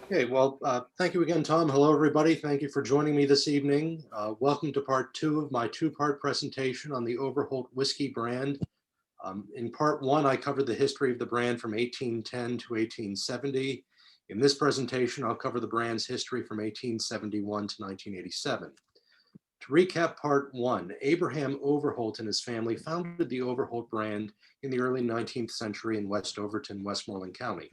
Okay, well, thank you again, Tom. Hello, everybody. Thank you for joining me this evening. Welcome to part two of my two-part presentation on the Overholt whiskey brand. In part one, I covered the history of the brand from 1810 to 1870. In this presentation, I'll cover the brand's history from 1871 to 1987. To recap part one, Abraham Overholt and his family founded the Overholt brand in the early 19th century in West Overton, Westmoreland County.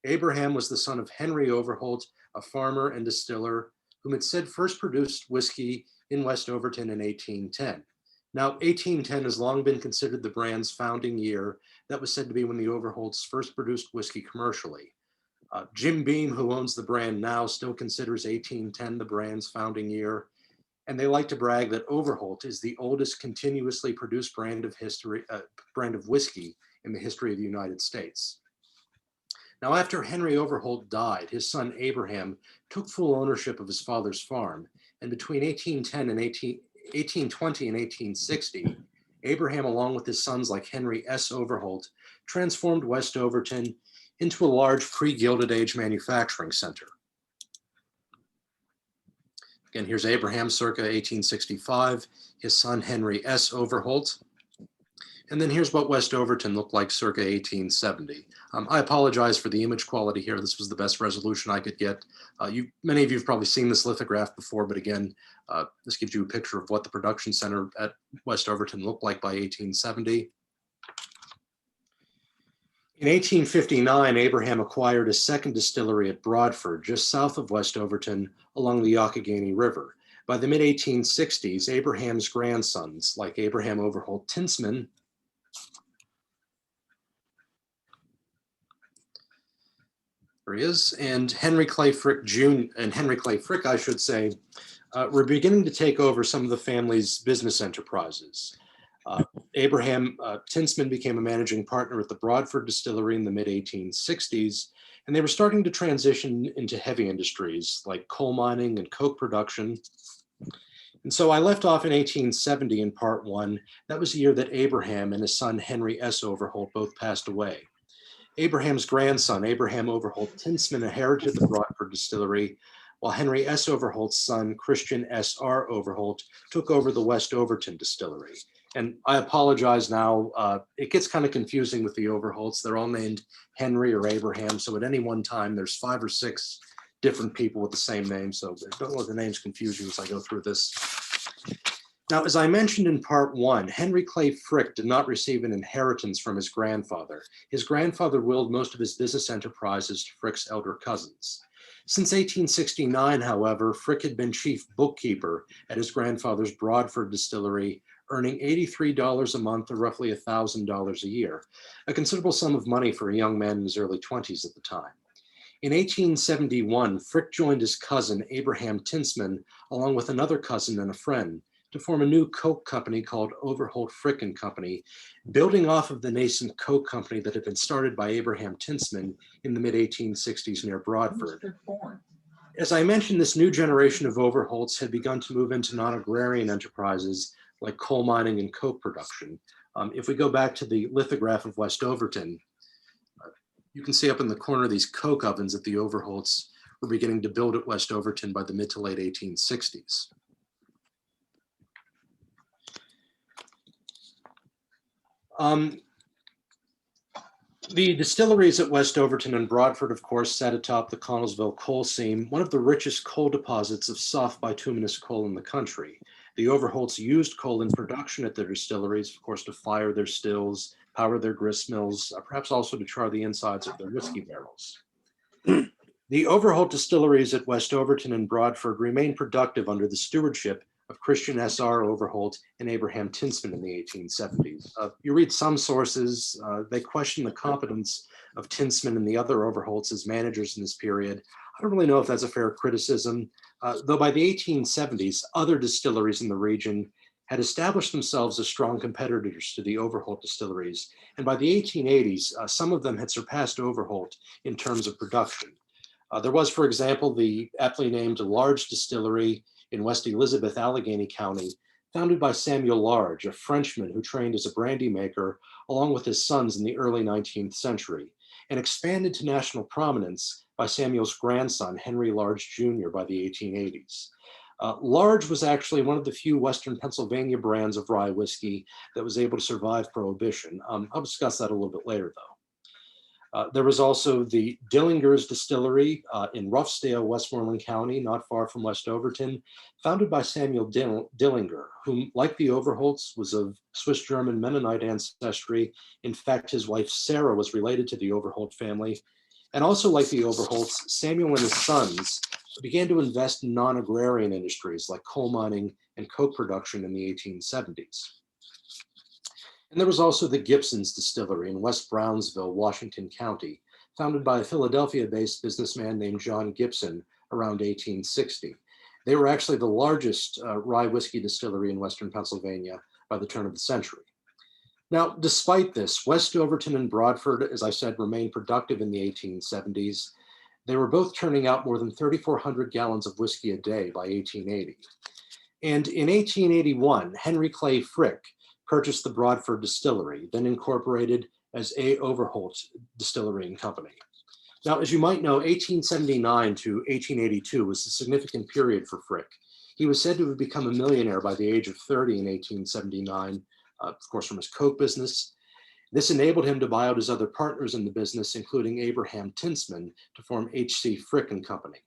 Abraham was the son of Henry Overholt, a farmer and distiller, whom it said first produced whiskey in West Overton in 1810. Now, 1810 has long been considered the brand's founding year. That was said to be when the Overholts first produced whiskey commercially. Jim Beam, who owns the brand now, still considers 1810 the brand's founding year. And they like to brag that Overholt is the oldest continuously produced brand of whiskey in the history of the United States. Now, after Henry Overholt died, his son Abraham took full ownership of his father's farm, and between 1810 and 1820 and 1860, Abraham, along with his sons like Henry S. Overholt, transformed West Overton into a large pre-Gilded Age manufacturing center. Again, here's Abraham circa 1865, his son Henry S. Overholt. And then here's what West Overton looked like circa 1870. I apologize for the image quality here. This was the best resolution I could get. Many of you have probably seen this lithograph before, but again, this gives you a picture of what the production center at West Overton looked like by 1870. In 1859, Abraham acquired a second distillery at Broadford, just south of West Overton, along the Youghiogheny River. By the mid-1860s, Abraham's grandsons, like Abraham Overholt Tinsman, there he is, and Henry Clay Frick Jr., and Henry Clay Frick, I should say, were beginning to take over some of the family's business enterprises. Abraham Tinsman became a managing partner at the Broadford Distillery in the mid-1860s, and they were starting to transition into heavy industries like coal mining and coke production. And so I left off in 1870 in part one. That was the year that Abraham and his son Henry S. Overholt both passed away. Abraham's grandson, Abraham Overholt Tinsman, inherited the Broadford Distillery, while Henry S. Overholt's son, Christian S. R. Overholt, took over the West Overton Distillery. And I apologize now, it gets kind of confusing with the Overholts. They're all named Henry or Abraham, so at any one time, there's 5 or 6 different people with the same name, so don't let the names confuse you as I go through this. Now, as I mentioned in part one, Henry Clay Frick did not receive an inheritance from his grandfather. His grandfather willed most of his business enterprises to Frick's elder cousins. Since 1869, however, Frick had been chief bookkeeper at his grandfather's Broadford distillery, earning $83 a month or roughly $1,000 a year, a considerable sum of money for a young man in his early 20s at the time. In 1871, Frick joined his cousin, Abraham Tinsman, along with another cousin and a friend, to form a new coke company called Overholt Frick and Company, building off of the nascent coke company that had been started by Abraham Tinsman in the mid-1860s near Broadford. As I mentioned, this new generation of Overholts had begun to move into non-agrarian enterprises like coal mining and coke production. If we go back to the lithograph of West Overton, you can see up in the corner these coke ovens that the Overholts were beginning to build at West Overton by the mid to late 1860s. The distilleries at West Overton and Broadford, of course, sat atop the Connellsville coal seam, one of the richest coal deposits of soft bituminous coal in the country. The Overholts used coal in production at their distilleries, of course, to fire their stills, power their grist mills, perhaps also to char the insides of their whiskey barrels. The Overholt distilleries at West Overton and Broadford remained productive under the stewardship of Christian S.R. Overholt and Abraham Tinsman in the 1870s. You read some sources, they question the competence of Tinsman and the other Overholts as managers in this period. I don't really know if that's a fair criticism, though by the 1870s, other distilleries in the region had established themselves as strong competitors to the Overholt distilleries. And by the 1880s, some of them had surpassed Overholt in terms of production. There was, for example, the aptly named Large Distillery in West Elizabeth, Allegheny County, founded by Samuel Large, a Frenchman who trained as a brandy maker along with his sons in the early 19th century, and expanded to national prominence by Samuel's grandson, Henry Large Jr., by the 1880s. Large was actually one of the few Western Pennsylvania brands of rye whiskey that was able to survive Prohibition. I'll discuss that a little bit later, though. There was also the Dillinger's Distillery in Roughsdale, Westmoreland County, not far from West Overton, founded by Samuel Dillinger, whom, like the Overholts, was of Swiss-German Mennonite ancestry. In fact, his wife Sarah was related to the Overholt family. And also like the Overholts, Samuel and his sons began to invest in non-agrarian industries like coal mining and coke production in the 1870s. And there was also the Gibson's Distillery in West Brownsville, Washington County, founded by a Philadelphia-based businessman named John Gibson around 1860. They were actually the largest rye whiskey distillery in Western Pennsylvania by the turn of the century. Now, despite this, West Overton and Broadford, as I said, remained productive in the 1870s. They were both turning out more than 3,400 gallons of whiskey a day by 1880. And in 1881, Henry Clay Frick purchased the Broadford Distillery, then incorporated as A. Overholt Distillery and Company. Now, as you might know, 1879 to 1882 was a significant period for Frick. He was said to have become a millionaire by the age of 30 in 1879, of course, from his coke business. This enabled him to buy out his other partners in the business, including Abraham Tinsman, to form H.C. Frick and Company.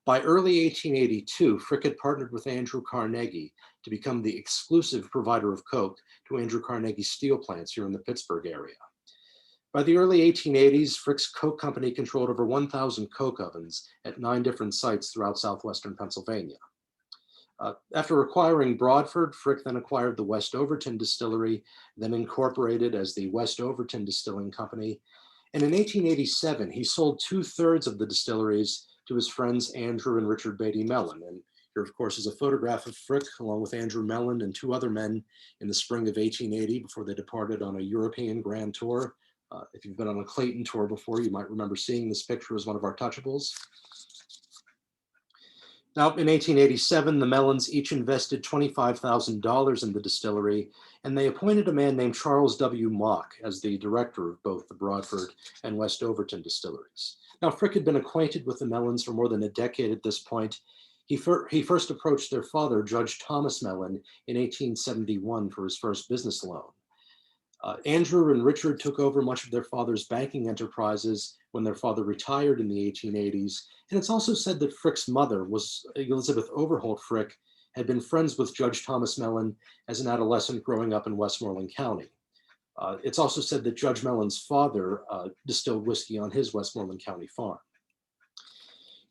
By early 1882, Frick had partnered with Andrew Carnegie to become the exclusive provider of coke to Andrew Carnegie's steel plants here in the Pittsburgh area. By the early 1880s, Frick's Coke Company controlled over 1,000 coke ovens at 9 different sites throughout southwestern Pennsylvania. After acquiring Broadford, Frick then acquired the West Overton Distillery, then incorporated as the West Overton Distilling Company. And in 1887, he sold 2/3 of the distilleries to his friends Andrew and Richard Beatty Mellon. And here, of course, is a photograph of Frick along with Andrew Mellon and 2 other men in the spring of 1880 before they departed on a European grand tour. If you've been on a Clayton tour before, you might remember seeing this picture as one of our touchables. Now, in 1887, the Mellons each invested $25,000 in the distillery, and they appointed a man named Charles W. Mock as the director of both the Broadford and West Overton distilleries. Now, Frick had been acquainted with the Mellons for more than a decade at this point. He first approached their father, Judge Thomas Mellon, in 1871 for his first business loan. Andrew and Richard took over much of their father's banking enterprises when their father retired in the 1880s. And it's also said that Frick's mother, was Elizabeth Overholt Frick, had been friends with Judge Thomas Mellon as an adolescent growing up in Westmoreland County. It's also said that Judge Mellon's father distilled whiskey on his Westmoreland County farm.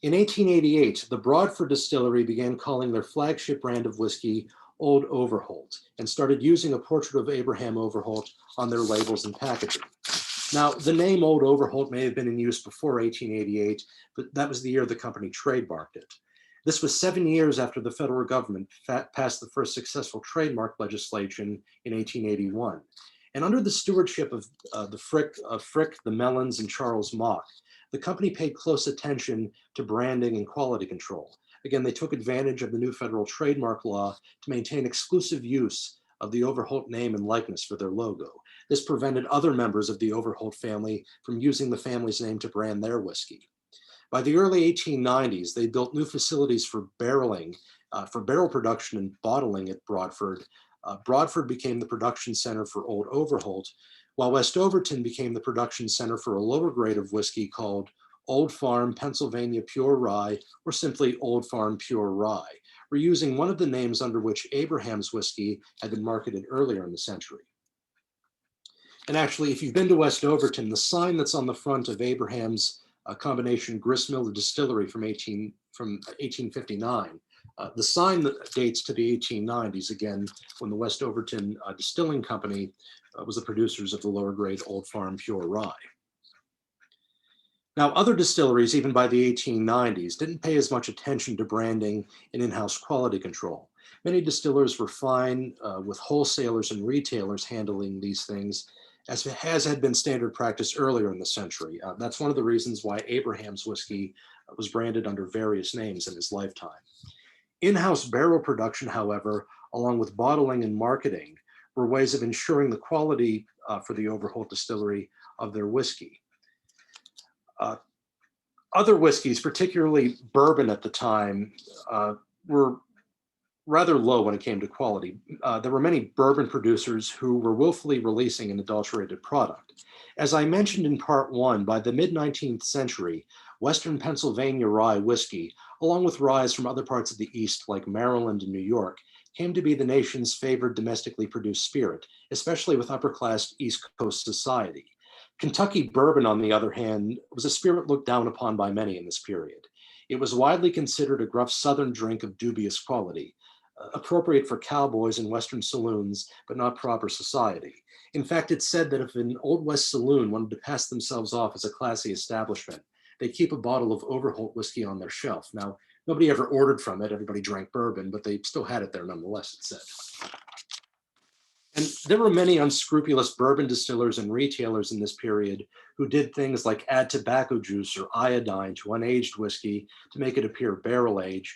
In 1888, the Broadford Distillery began calling their flagship brand of whiskey Old Overholt and started using a portrait of Abraham Overholt on their labels and packaging. Now, the name Old Overholt may have been in use before 1888, but that was the year the company trademarked it. This was 7 years after the federal government passed the first successful trademark legislation in 1881. And under the stewardship of Frick, the Mellons, and Charles Mock, the company paid close attention to branding and quality control. Again, they took advantage of the new federal trademark law to maintain exclusive use of the Overholt name and likeness for their logo. This prevented other members of the Overholt family from using the family's name to brand their whiskey. By the early 1890s, they built new facilities for barreling, for barrel production and bottling at Broadford. Broadford became the production center for Old Overholt, while West Overton became the production center for a lower grade of whiskey called Old Farm Pennsylvania Pure Rye, or simply Old Farm Pure Rye, reusing one of the names under which Abraham's whiskey had been marketed earlier in the century. And actually, if you've been to West Overton, the sign that's on the front of Abraham's combination gristmill, the distillery from 1859, the sign that dates to the 1890s, again, when the West Overton Distilling Company was the producers of the lower grade Old Farm Pure Rye. Now, other distilleries, even by the 1890s, didn't pay as much attention to branding and in-house quality control. Many distillers were fine with wholesalers and retailers handling these things, as had been standard practice earlier in the century. That's one of the reasons why Abraham's whiskey was branded under various names in his lifetime. In-house barrel production, however, along with bottling and marketing, were ways of ensuring the quality for the Overholt distillery of their whiskey. Other whiskeys, particularly bourbon at the time, were rather low when it came to quality. There were many bourbon producers who were willfully releasing an adulterated product. As I mentioned in part one, by the mid 19th century, Western Pennsylvania rye whiskey, along with ryes from other parts of the East like Maryland and New York, came to be the nation's favored domestically produced spirit, especially with upper class East Coast society. Kentucky bourbon, on the other hand, was a spirit looked down upon by many in this period. It was widely considered a gruff Southern drink of dubious quality, appropriate for cowboys in Western saloons, but not proper society. In fact, it's said that if an Old West saloon wanted to pass themselves off as a classy establishment, they'd keep a bottle of Overholt whiskey on their shelf. Now, nobody ever ordered from it. Everybody drank bourbon, but they still had it there nonetheless, it said. And there were many unscrupulous bourbon distillers and retailers in this period who did things like add tobacco juice or iodine to unaged whiskey to make it appear barrel aged,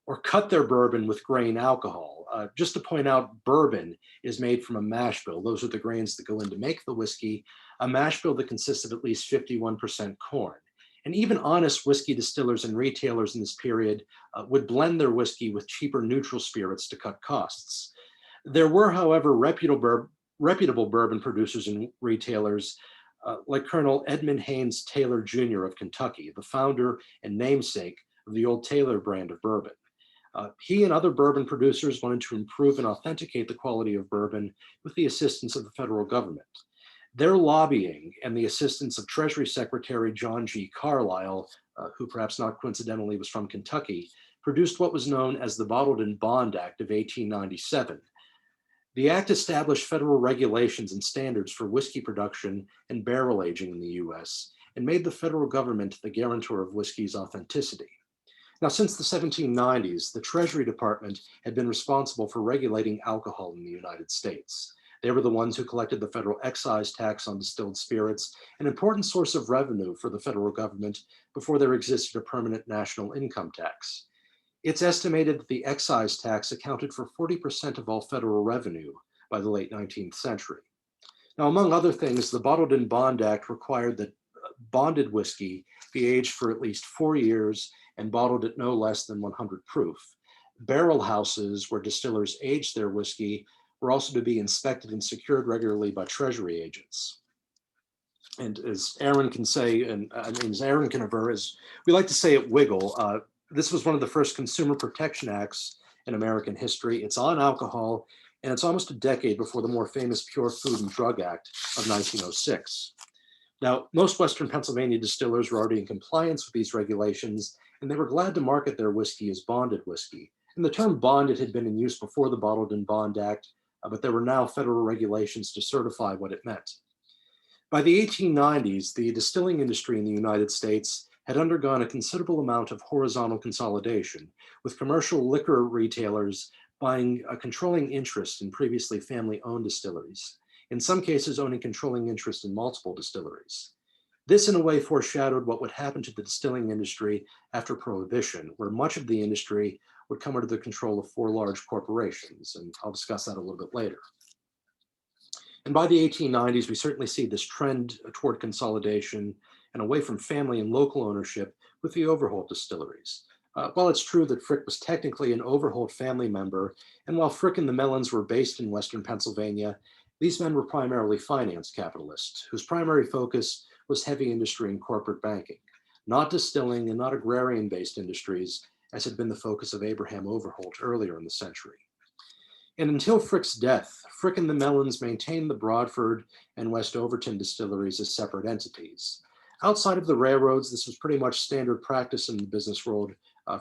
or cut their bourbon with grain alcohol. Just to point out, bourbon is made from a mash bill. Those are the grains that go in to make the whiskey, a mash bill that consists of at least 51% corn. And even honest whiskey distillers and retailers in this period would blend their whiskey with cheaper neutral spirits to cut costs. There were, however, reputable bourbon producers and retailers like Colonel Edmund Haynes Taylor Jr. of Kentucky, the founder and namesake of the Old Taylor brand of bourbon. He and other bourbon producers wanted to improve and authenticate the quality of bourbon with the assistance of the federal government. Their lobbying and the assistance of Treasury Secretary John G. Carlisle, who perhaps not coincidentally was from Kentucky, produced what was known as the Bottled in Bond Act of 1897. The act established federal regulations and standards for whiskey production and barrel aging in the US and made the federal government the guarantor of whiskey's authenticity. Now, since the 1790s, the Treasury Department had been responsible for regulating alcohol in the United States. They were the ones who collected the federal excise tax on distilled spirits, an important source of revenue for the federal government before there existed a permanent national income tax. It's estimated that the excise tax accounted for 40% of all federal revenue by the late 19th century. Now, among other things, the Bottled in Bond Act required that bonded whiskey be aged for at least 4 years and bottled at no less than 100 proof. Barrel houses where distillers aged their whiskey were also to be inspected and secured regularly by Treasury agents. And as Aaron can say, and as Aaron can aver, as we like to say at Wiggle, this was one of the first consumer protection acts in American history. It's on alcohol, and it's almost a decade before the more famous Pure Food and Drug Act of 1906. Now, most Western Pennsylvania distillers were already in compliance with these regulations, and they were glad to market their whiskey as bonded whiskey. And the term bonded had been in use before the Bottled in Bond Act, but there were now federal regulations to certify what it meant. By the 1890s, the distilling industry in the United States had undergone a considerable amount of horizontal consolidation, with commercial liquor retailers buying a controlling interest in previously family-owned distilleries, in some cases owning controlling interest in multiple distilleries. This, in a way, foreshadowed what would happen to the distilling industry after Prohibition, where much of the industry would come under the control of 4 large corporations, and I'll discuss that a little bit later. And by the 1890s, we certainly see this trend toward consolidation and away from family and local ownership with the Overholt distilleries. While it's true that Frick was technically an Overholt family member, and while Frick and the Mellons were based in Western Pennsylvania, these men were primarily finance capitalists, whose primary focus was heavy industry and corporate banking, not distilling and not agrarian-based industries, as had been the focus of Abraham Overholt earlier in the century. And until Frick's death, Frick and the Mellons maintained the Broadford and West Overton distilleries as separate entities. Outside of the railroads, this was pretty much standard practice in the business world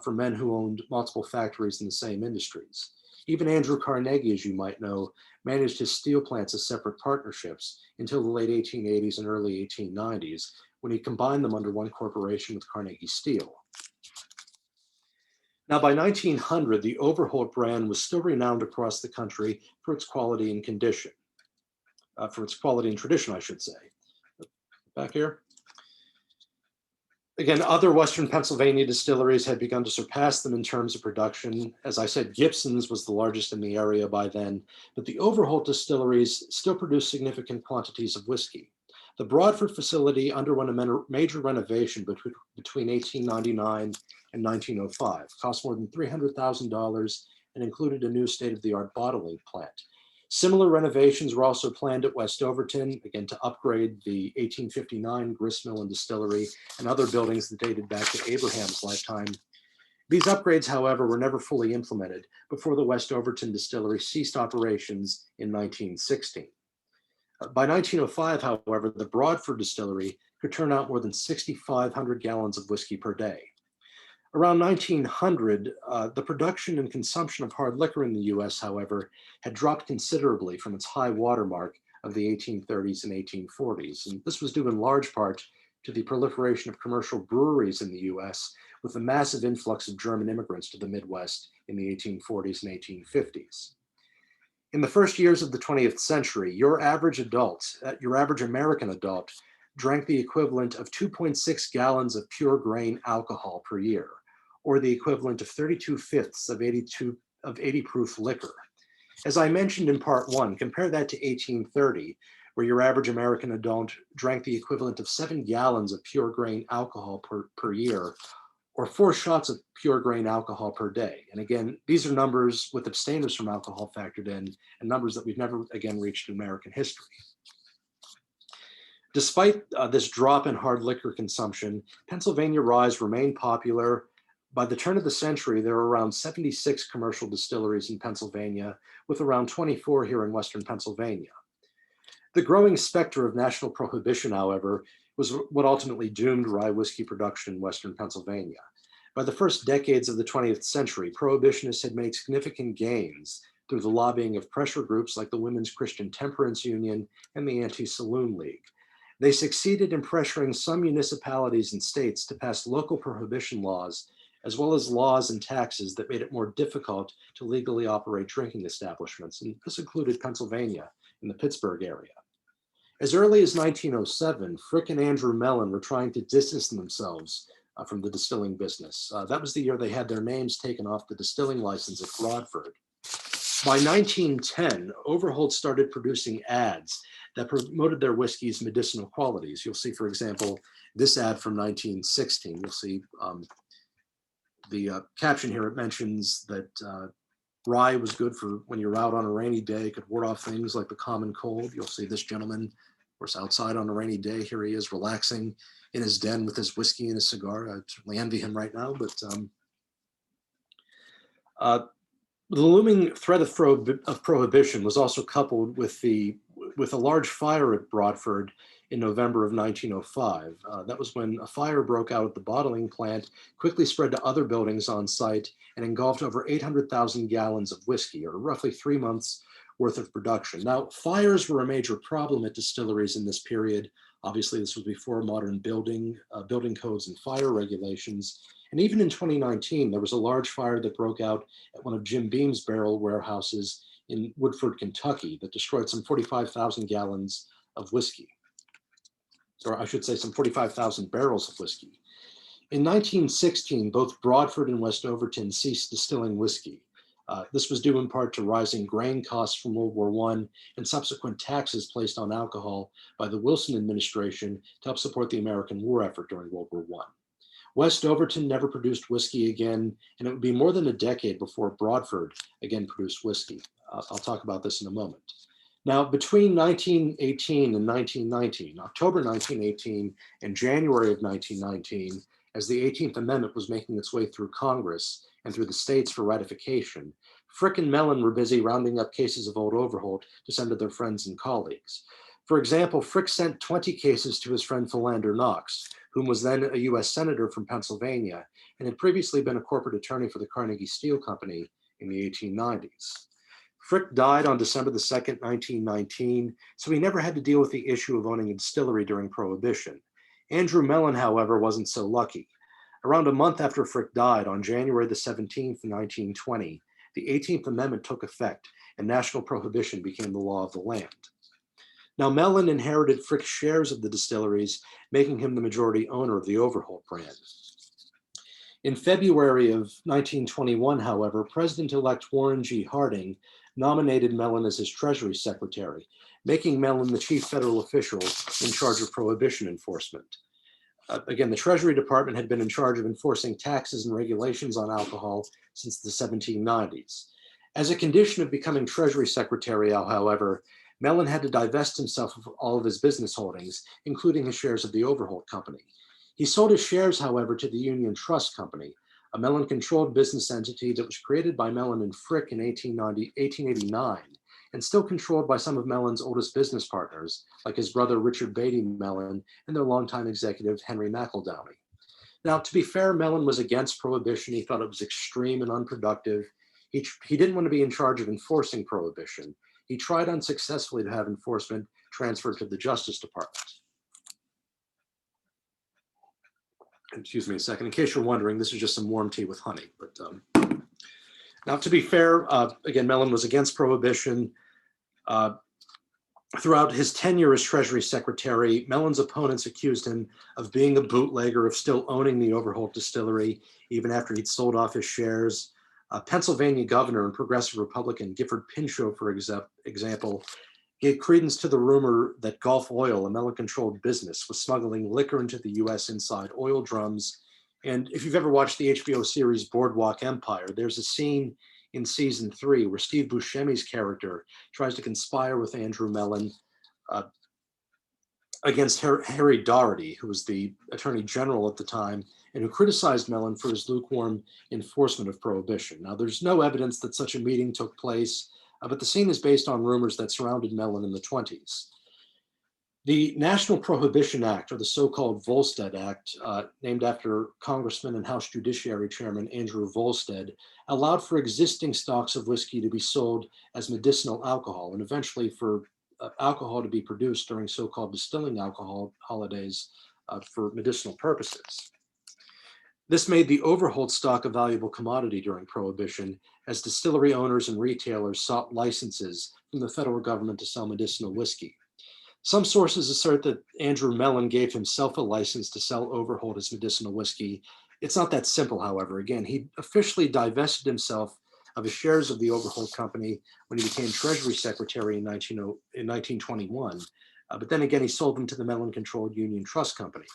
for men who owned multiple factories in the same industries. Even Andrew Carnegie, as you might know, managed his steel plants as separate partnerships until the late 1880s and early 1890s, when he combined them under one corporation with Carnegie Steel. Now, by 1900, the Overholt brand was still renowned across the country for its quality and condition, for its quality and tradition, I should say. Back here. Again, other Western Pennsylvania distilleries had begun to surpass them in terms of production. As I said, Gibson's was the largest in the area by then, but the Overholt distilleries still produced significant quantities of whiskey. The Broadford facility underwent a major renovation between 1899 and 1905, cost more than $300,000 and included a new state-of-the-art bottling plant. Similar renovations were also planned at West Overton, again to upgrade the 1859 gristmill and distillery and other buildings that dated back to Abraham's lifetime. These upgrades, however, were never fully implemented before the West Overton distillery ceased operations in 1916. By 1905, however, the Broadford distillery could turn out more than 6,500 gallons of whiskey per day. Around 1900, the production and consumption of hard liquor in the US, however, had dropped considerably from its high watermark of the 1830s and 1840s. And this was due in large part to the proliferation of commercial breweries in the US, with a massive influx of German immigrants to the Midwest in the 1840s and 1850s. In the first years of the 20th century, your average American adult, drank the equivalent of 2.6 gallons of pure grain alcohol per year, or the equivalent of 32/5 of 80 proof liquor. As I mentioned in part one, compare that to 1830, where your average American adult drank the equivalent of 7 gallons of pure grain alcohol per year, or 4 shots of pure grain alcohol per day. And again, these are numbers with abstainers from alcohol factored in, and numbers that we've never again reached in American history. Despite this drop in hard liquor consumption, Pennsylvania rye remained popular. By the turn of the century, there were around 76 commercial distilleries in Pennsylvania, with around 24 here in Western Pennsylvania. The growing specter of national prohibition, however, was what ultimately doomed rye whiskey production in Western Pennsylvania. By the first decades of the 20th century, prohibitionists had made significant gains through the lobbying of pressure groups like the Women's Christian Temperance Union and the Anti-Saloon League. They succeeded in pressuring some municipalities and states to pass local prohibition laws, as well as laws and taxes that made it more difficult to legally operate drinking establishments. And this included Pennsylvania in the Pittsburgh area. As early as 1907, Frick and Andrew Mellon were trying to distance themselves from the distilling business. That was the year they had their names taken off the distilling license at Broadford. By 1910, Overholt started producing ads that promoted their whiskey's medicinal qualities. You'll see, for example, this ad from 1916. You'll see the caption here, it mentions that rye was good for when you're out on a rainy day, could ward off things like the common cold. You'll see this gentleman, of course, outside on a rainy day. Here he is relaxing in his den with his whiskey and his cigar. I certainly envy him right now, but the looming threat of prohibition was also coupled with a large fire at Broadford in November of 1905. That was when a fire broke out at the bottling plant, quickly spread to other buildings on site, and engulfed over 800,000 gallons of whiskey, or roughly 3 months worth of production. Now, fires were a major problem at distilleries in this period. Obviously, this was before modern building codes and fire regulations. And even in 2019, there was a large fire that broke out at one of Jim Beam's barrel warehouses in Woodford, Kentucky, that destroyed some 45,000 gallons of whiskey, or I should say some 45,000 barrels of whiskey. In 1916, both Broadford and West Overton ceased distilling whiskey. This was due in part to rising grain costs from World War I and subsequent taxes placed on alcohol by the Wilson administration to help support the American war effort during World War I. West Overton never produced whiskey again, and it would be more than a decade before Broadford again produced whiskey. I'll talk about this in a moment. Now, between 1918 and 1919, October 1918 and January of 1919, as the 18th Amendment was making its way through Congress and through the states for ratification, Frick and Mellon were busy rounding up cases of Old Overholt to send to their friends and colleagues. For example, Frick sent 20 cases to his friend Philander Knox, whom was then a US Senator from Pennsylvania and had previously been a corporate attorney for the Carnegie Steel Company in the 1890s. Frick died on December the 2nd, 1919, so he never had to deal with the issue of owning a distillery during Prohibition. Andrew Mellon, however, wasn't so lucky. Around a month after Frick died, on January the 17th, 1920, the 18th Amendment took effect and national prohibition became the law of the land. Now, Mellon inherited Frick's shares of the distilleries, making him the majority owner of the Overholt brand. In February of 1921, however, President-elect Warren G. Harding nominated Mellon as his Treasury Secretary, making Mellon the chief federal official in charge of prohibition enforcement. Again, the Treasury Department had been in charge of enforcing taxes and regulations on alcohol since the 1790s. As a condition of becoming Treasury Secretary, however, Mellon had to divest himself of all of his business holdings, including his shares of the Overholt Company. He sold his shares, however, to the Union Trust Company, a Mellon-controlled business entity that was created by Mellon and Frick in 1889, and still controlled by some of Mellon's oldest business partners, like his brother Richard Beatty Mellon and their longtime executive Henry McEldowney. Now, to be fair, Mellon was against prohibition. He thought it was extreme and unproductive. He didn't want to be in charge of enforcing prohibition. He tried unsuccessfully to have enforcement transferred to the Justice Department. Excuse me a second. In case you're wondering, this is just some warm tea with honey. But now, to be fair, again, Mellon was against prohibition. Throughout his tenure as Treasury Secretary, Mellon's opponents accused him of being a bootlegger, of still owning the Overholt distillery, even after he'd sold off his shares. Pennsylvania Governor and Progressive Republican Gifford Pinchot, for example, gave credence to the rumor that Gulf Oil, a Mellon-controlled business, was smuggling liquor into the U.S. inside oil drums. And if you've ever watched the HBO series Boardwalk Empire, there's a scene in season 3 where Steve Buscemi's character tries to conspire with Andrew Mellon against Harry Daugherty, who was the Attorney General at the time, and who criticized Mellon for his lukewarm enforcement of prohibition. Now, there's no evidence that such a meeting took place, but the scene is based on rumors that surrounded Mellon in the 1920s. The National Prohibition Act, or the so-called Volstead Act, named after Congressman and House Judiciary Chairman Andrew Volstead, allowed for existing stocks of whiskey to be sold as medicinal alcohol, and eventually for alcohol to be produced during so-called distilling alcohol holidays for medicinal purposes. This made the Overholt stock a valuable commodity during Prohibition, as distillery owners and retailers sought licenses from the federal government to sell medicinal whiskey. Some sources assert that Andrew Mellon gave himself a license to sell Overholt as medicinal whiskey. It's not that simple, however. Again, he officially divested himself of his shares of the Overholt Company when he became Treasury Secretary in 1921. But then again, he sold them to the Mellon-controlled Union Trust Company.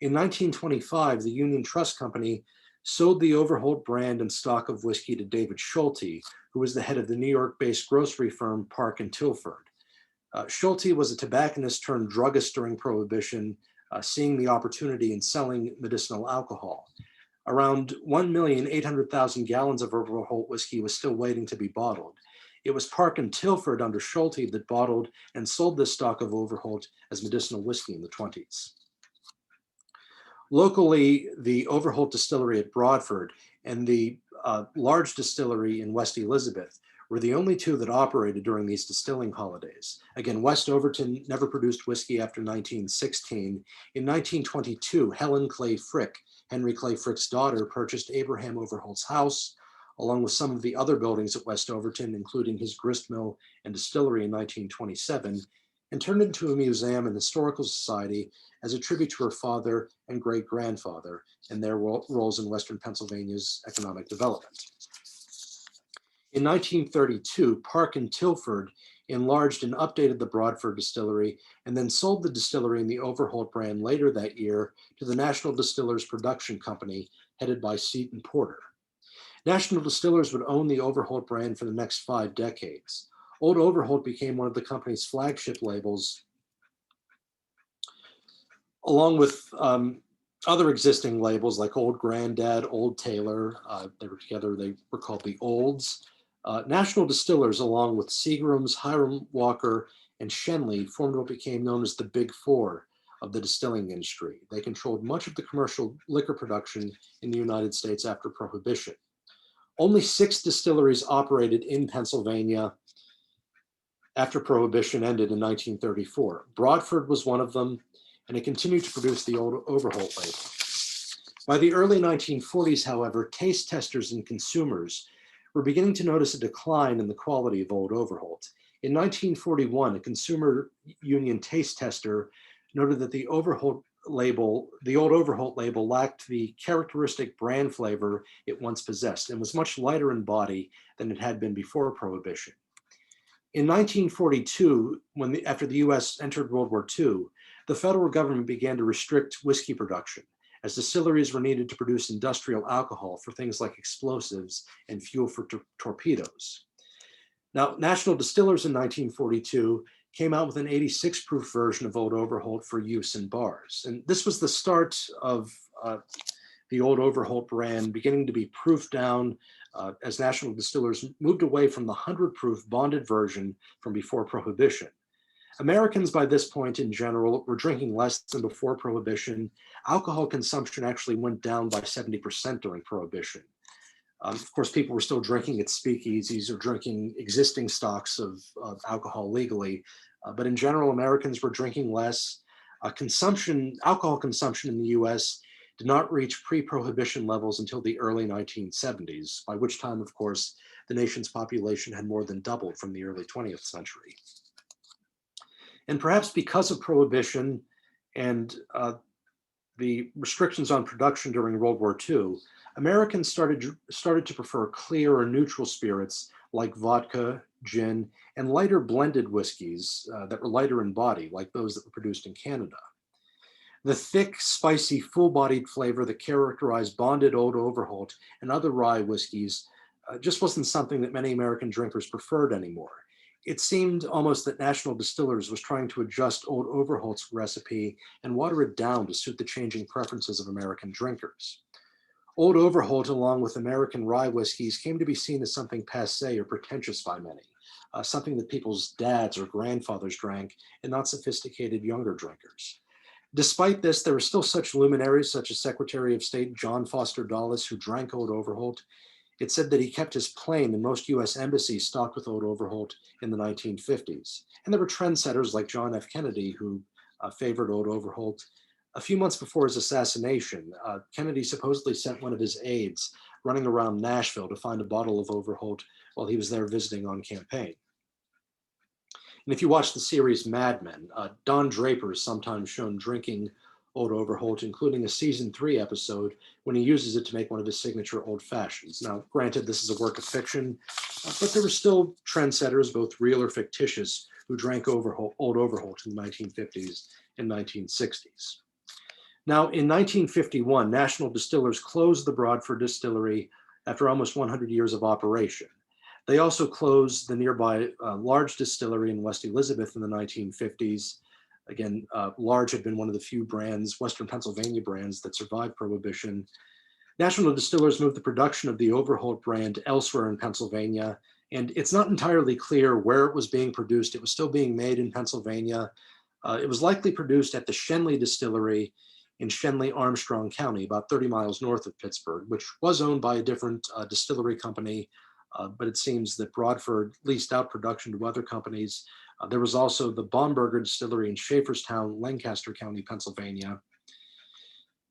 In 1925, the Union Trust Company sold the Overholt brand and stock of whiskey to David Schulte, who was the head of the New York-based grocery firm Park and Tilford. Schulte was a tobacconist turned druggist during Prohibition, seeing the opportunity in selling medicinal alcohol. Around 1,800,000 gallons of Overholt whiskey was still waiting to be bottled. It was Park and Tilford under Schulte that bottled and sold this stock of Overholt as medicinal whiskey in the 1920s. Locally, the Overholt distillery at Broadford and the large distillery in West Elizabeth were the only two that operated during these distilling holidays. Again, West Overton never produced whiskey after 1916. In 1922, Helen Clay Frick, Henry Clay Frick's daughter, purchased Abraham Overholt's house, along with some of the other buildings at West Overton, including his grist mill and distillery in 1927, and turned it into a museum and historical society as a tribute to her father and great-grandfather and their roles in Western Pennsylvania's economic development. In 1932, Park and Tilford enlarged and updated the Broadford distillery and then sold the distillery and the Overholt brand later that year to the National Distillers Production Company, headed by Seton Porter. National Distillers would own the Overholt brand for the next 5 decades. Old Overholt became one of the company's flagship labels, along with other existing labels like Old Granddad, Old Taylor. They were together, they were called the Olds. National Distillers, along with Seagram's, Hiram Walker, and Shenley, formed what became known as the Big Four of the distilling industry. They controlled much of the commercial liquor production in the United States after Prohibition. Only 6 distilleries operated in Pennsylvania after Prohibition ended in 1934. Broadford was one of them, and it continued to produce the old Overholt label. By the early 1940s, however, taste testers and consumers were beginning to notice a decline in the quality of Old Overholt. In 1941, a consumer union taste tester noted that the Overholt label, the Old Overholt label, lacked the characteristic brand flavor it once possessed and was much lighter in body than it had been before Prohibition. In 1942, after the US entered World War II, the federal government began to restrict whiskey production, as distilleries were needed to produce industrial alcohol for things like explosives and fuel for torpedoes. Now, National Distillers in 1942 came out with an 86 proof version of Old Overholt for use in bars. And this was the start of the Old Overholt brand beginning to be proofed down as National Distillers moved away from the 100 proof bonded version from before Prohibition. Americans by this point in general were drinking less than before Prohibition. Alcohol consumption actually went down by 70% during Prohibition. Of course, people were still drinking at speakeasies or drinking existing stocks of alcohol legally, but in general, Americans were drinking less. Alcohol consumption in the US did not reach pre-Prohibition levels until the early 1970s, by which time, of course, the nation's population had more than doubled from the early 20th century. And perhaps because of Prohibition and the restrictions on production during World War II, Americans started to prefer clear or neutral spirits like vodka, gin, and lighter blended whiskeys that were lighter in body, like those that were produced in Canada. The thick, spicy, full-bodied flavor that characterized bonded Old Overholt and other rye whiskeys just wasn't something that many American drinkers preferred anymore. It seemed almost that National Distillers was trying to adjust Old Overholt's recipe and water it down to suit the changing preferences of American drinkers. Old Overholt, along with American rye whiskeys, came to be seen as something passé or pretentious by many, something that people's dads or grandfathers drank and not sophisticated younger drinkers. Despite this, there were still such luminaries such as Secretary of State John Foster Dulles, who drank Old Overholt. It said that he kept his plane in most US embassies stocked with Old Overholt in the 1950s. And there were trendsetters like John F. Kennedy who favored Old Overholt. A few months before his assassination, Kennedy supposedly sent one of his aides running around Nashville to find a bottle of Overholt while he was there visiting on campaign. And if you watch the series Mad Men, Don Draper is sometimes shown drinking Old Overholt, including a season 3 episode when he uses it to make one of his signature old fashions. Now, granted, this is a work of fiction, but there were still trendsetters, both real or fictitious, who drank Old Overholt in the 1950s and 1960s. Now, in 1951, National Distillers closed the Broadford Distillery after almost 100 years of operation. They also closed the nearby Large Distillery in West Elizabeth in the 1950s. Again, Large had been one of the few brands, Western Pennsylvania brands, that survived Prohibition. National Distillers moved the production of the Overholt brand elsewhere in Pennsylvania, and it's not entirely clear where it was being produced. It was still being made in Pennsylvania. It was likely produced at the Schenley Distillery in Schenley, Armstrong County, about 30 miles north of Pittsburgh, which was owned by a different distillery company, but it seems that Broadford leased out production to other companies. There was also the Baumberger Distillery in Schaefferstown, Lancaster County, Pennsylvania.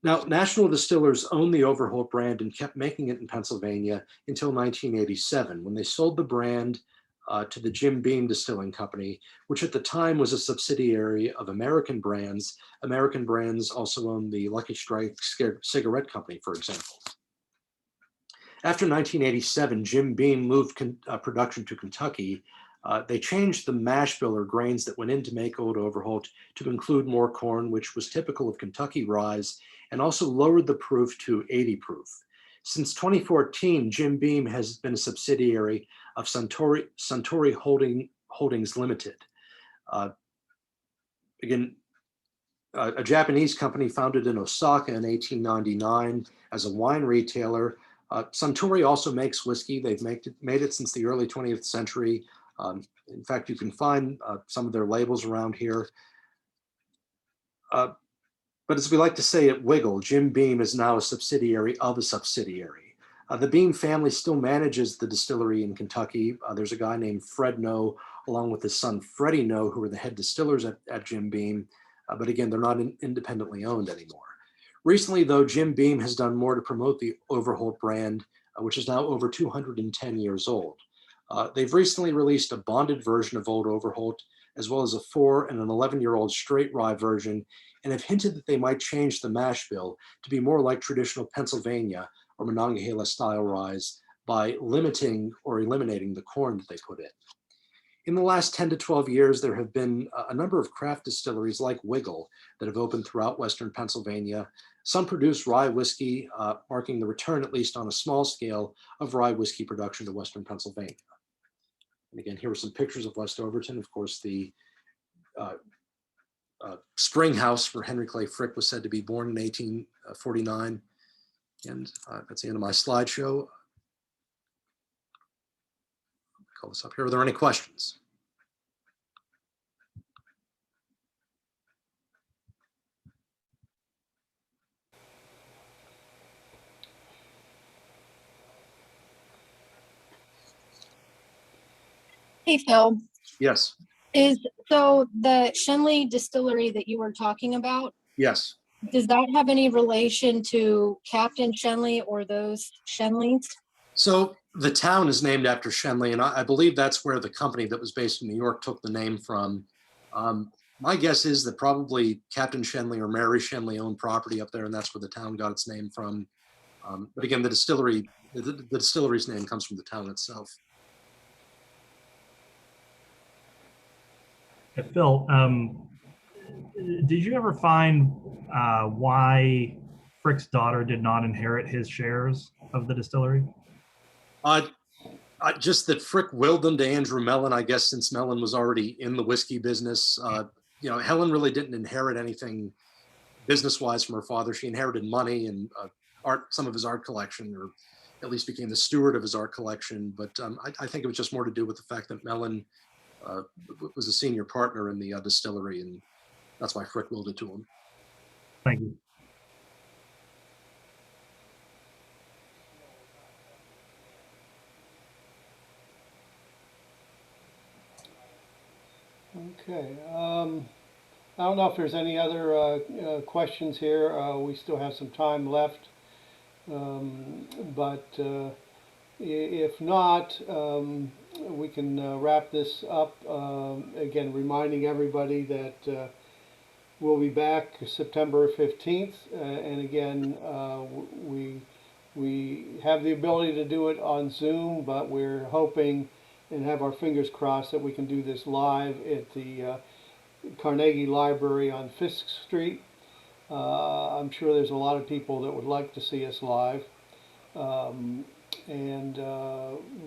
Now, National Distillers owned the Overholt brand and kept making it in Pennsylvania until 1987, when they sold the brand to the Jim Beam Distilling Company, which at the time was a subsidiary of American Brands. American Brands also owned the Lucky Strike Cigarette Company, for example. After 1987, Jim Beam moved production to Kentucky. They changed the mash bill or grains that went in to make Old Overholt to include more corn, which was typical of Kentucky rye, and also lowered the proof to 80 proof. Since 2014, Jim Beam has been a subsidiary of Suntory Holdings Limited. Again, a Japanese company founded in Osaka in 1899 as a wine retailer. Suntory also makes whiskey. They've made it since the early 20th century. In fact, you can find some of their labels around here. But as we like to say at Wiggle, Jim Beam is now a subsidiary of a subsidiary. The Beam family still manages the distillery in Kentucky. There's a guy named Fred Noe, along with his son Freddie Noe, who are the head distillers at Jim Beam. But again, they're not independently owned anymore. Recently, though, Jim Beam has done more to promote the Overholt brand, which is now over 210 years old. They've recently released a bonded version of Old Overholt as well as a 4 and an 11-year-old straight rye version, and have hinted that they might change the mash bill to be more like traditional Pennsylvania or Monongahela style ryes by limiting or eliminating the corn that they put in. In the last 10 to 12 years, there have been a number of craft distilleries like Wiggle that have opened throughout Western Pennsylvania. Some produce rye whiskey, marking the return, at least on a small scale, of rye whiskey production to Western Pennsylvania. And again, here are some pictures of West Overton. Of course, the spring house for Henry Clay Frick was said to be born in 1849. And that's the end of my slideshow. Call this up here. Are there any questions? Hey, Phil. Yes. So the Shenley distillery that you were talking about, Yes. does that have any relation to Captain Shenley or those Shenleys? So the town is named after Shenley, and I believe that's where the company that was based in New York took the name from. My guess is that probably Captain Shenley or Mary Shenley owned property up there, and that's where the town got its name from. But again, the distillery's name comes from the town itself. Yeah, Phil, did you ever find why Frick's daughter did not inherit his shares of the distillery? Just that Frick willed them to Andrew Mellon, I guess, since Mellon was already in the whiskey business. Helen really didn't inherit anything business-wise from her father. She inherited money and some of his art collection, or at least became the steward of his art collection. But I think it was just more to do with the fact that Mellon was a senior partner in the distillery, and that's why Frick willed it to him. Thank you. Okay. I don't know if there's any other questions here. We still have some time left. But if not, we can wrap this up. Again, reminding everybody that we'll be back September 15th. And again, we have the ability to do it on Zoom, but we're hoping and have our fingers crossed that we can do this live at the Carnegie Library on Fisk Street. I'm sure there's a lot of people that would like to see us live. And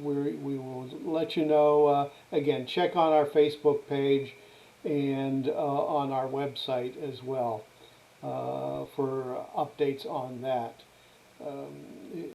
we will let you know. Again, check on our Facebook page and on our website as well for updates on that.